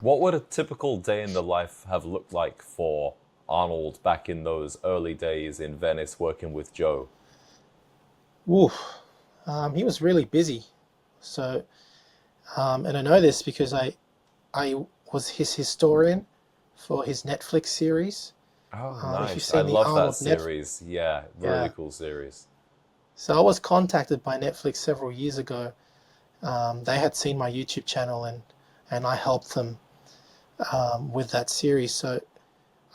What would a typical day in the life have looked like for Arnold back in those early days in Venice working with Joe? Ooh, he was really busy. So, and I know this because I was his historian for his Netflix series. Oh, If you've nice. I seen the love that Arnold Netflix, series. Yeah, really yeah. cool series. So I was contacted by Netflix several years ago. They had seen my YouTube channel and I helped them with that series. So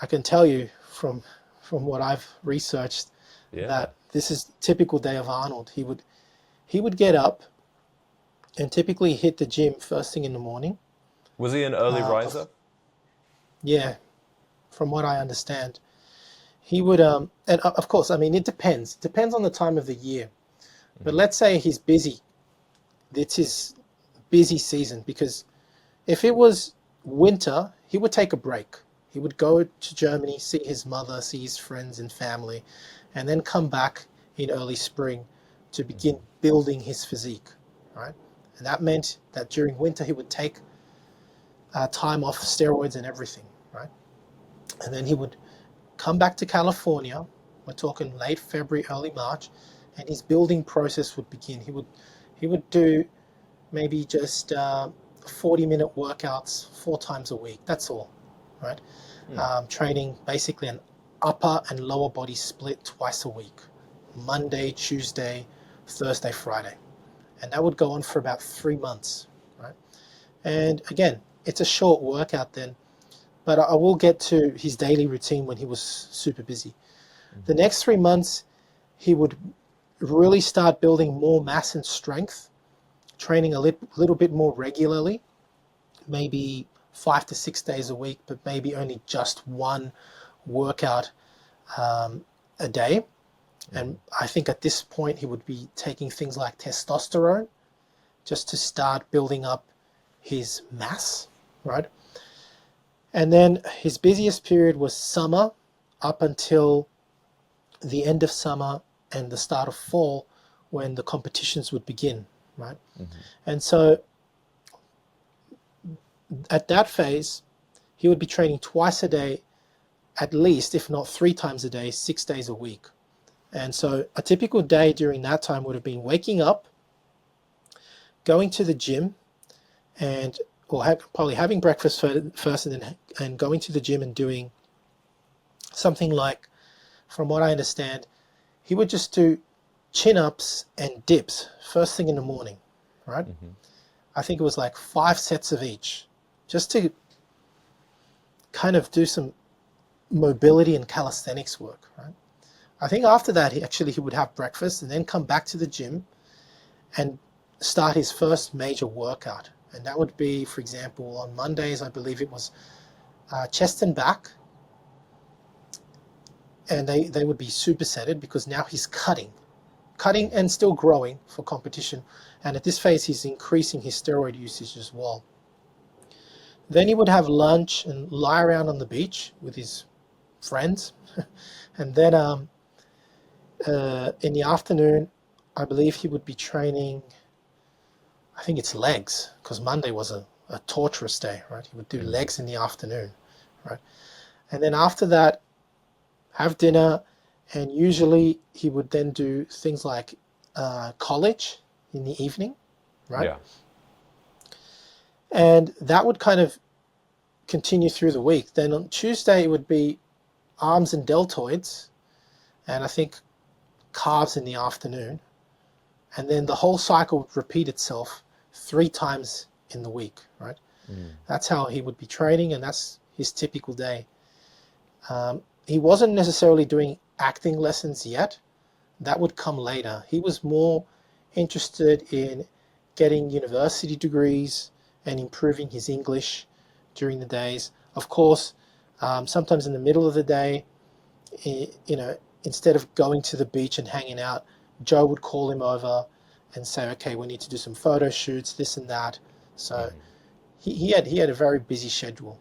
I can tell you from what I've researched Yeah. that this is typical day of Arnold. He would get up and typically hit the gym first thing in the morning. Was he an early Of riser? Yeah, from what I understand, he would and of course, I mean it depends. It depends on the time of the year. But let's say he's busy. It's his busy season because if it was winter, he would take a break. He would go to Germany, see his mother, see his friends and family, and then come back in early spring to begin building his physique, right? And that meant that during winter he would take time off steroids and everything, right? And then he would come back to California. We're talking late February, early March, and his building process would begin. He would do maybe just 40-minute workouts 4 times a week. That's all, right? Hmm. Training basically an upper and lower body split twice a week, Monday, Tuesday, Thursday, Friday, and that would go on for about 3 months, right? And again, it's a short workout then, but I will get to his daily routine when he was super busy. The next 3 months, he would really start building more mass and strength, training a little bit more regularly, maybe 5 to 6 days a week, but maybe only just one workout a day. And I think at this point, he would be taking things like testosterone just to start building up his mass, right? And then his busiest period was summer up until the end of summer and the start of fall when the competitions would begin, right? And so at that phase, he would be training twice a day, at least, if not 3 times a day, 6 days a week. And so a typical day during that time would have been waking up, going to the gym, and probably having breakfast first, and going to the gym and doing something like, from what I understand, he would just do chin ups and dips first thing in the morning, right? I think it was like 5 sets of each, just to kind of do some mobility and calisthenics work, right? I think after that, he would have breakfast and then come back to the gym and start his first major workout. And that would be, for example, on Mondays, I believe it was chest and back, and they would be supersetted because now he's cutting and still growing for competition. And at this phase, he's increasing his steroid usage as well. Then he would have lunch and lie around on the beach with his friends. And then in the afternoon, I believe he would be training, I think it's legs, because Monday was a torturous day, right? He would do legs in the afternoon, right? And then after that, have dinner, and usually he would then do things like college in the evening, right? Yeah. And that would kind of continue through the week. Then on Tuesday, it would be arms and deltoids, and I think calves in the afternoon. And then the whole cycle would repeat itself 3 times in the week, right? That's how he would be training, and that's his typical day. He wasn't necessarily doing acting lessons yet. That would come later. He was more interested in getting university degrees and improving his English during the days. Of course, sometimes in the middle of the day, instead of going to the beach and hanging out, Joe would call him over and say, "Okay, we need to do some photo shoots, this and that." So he had a very busy schedule.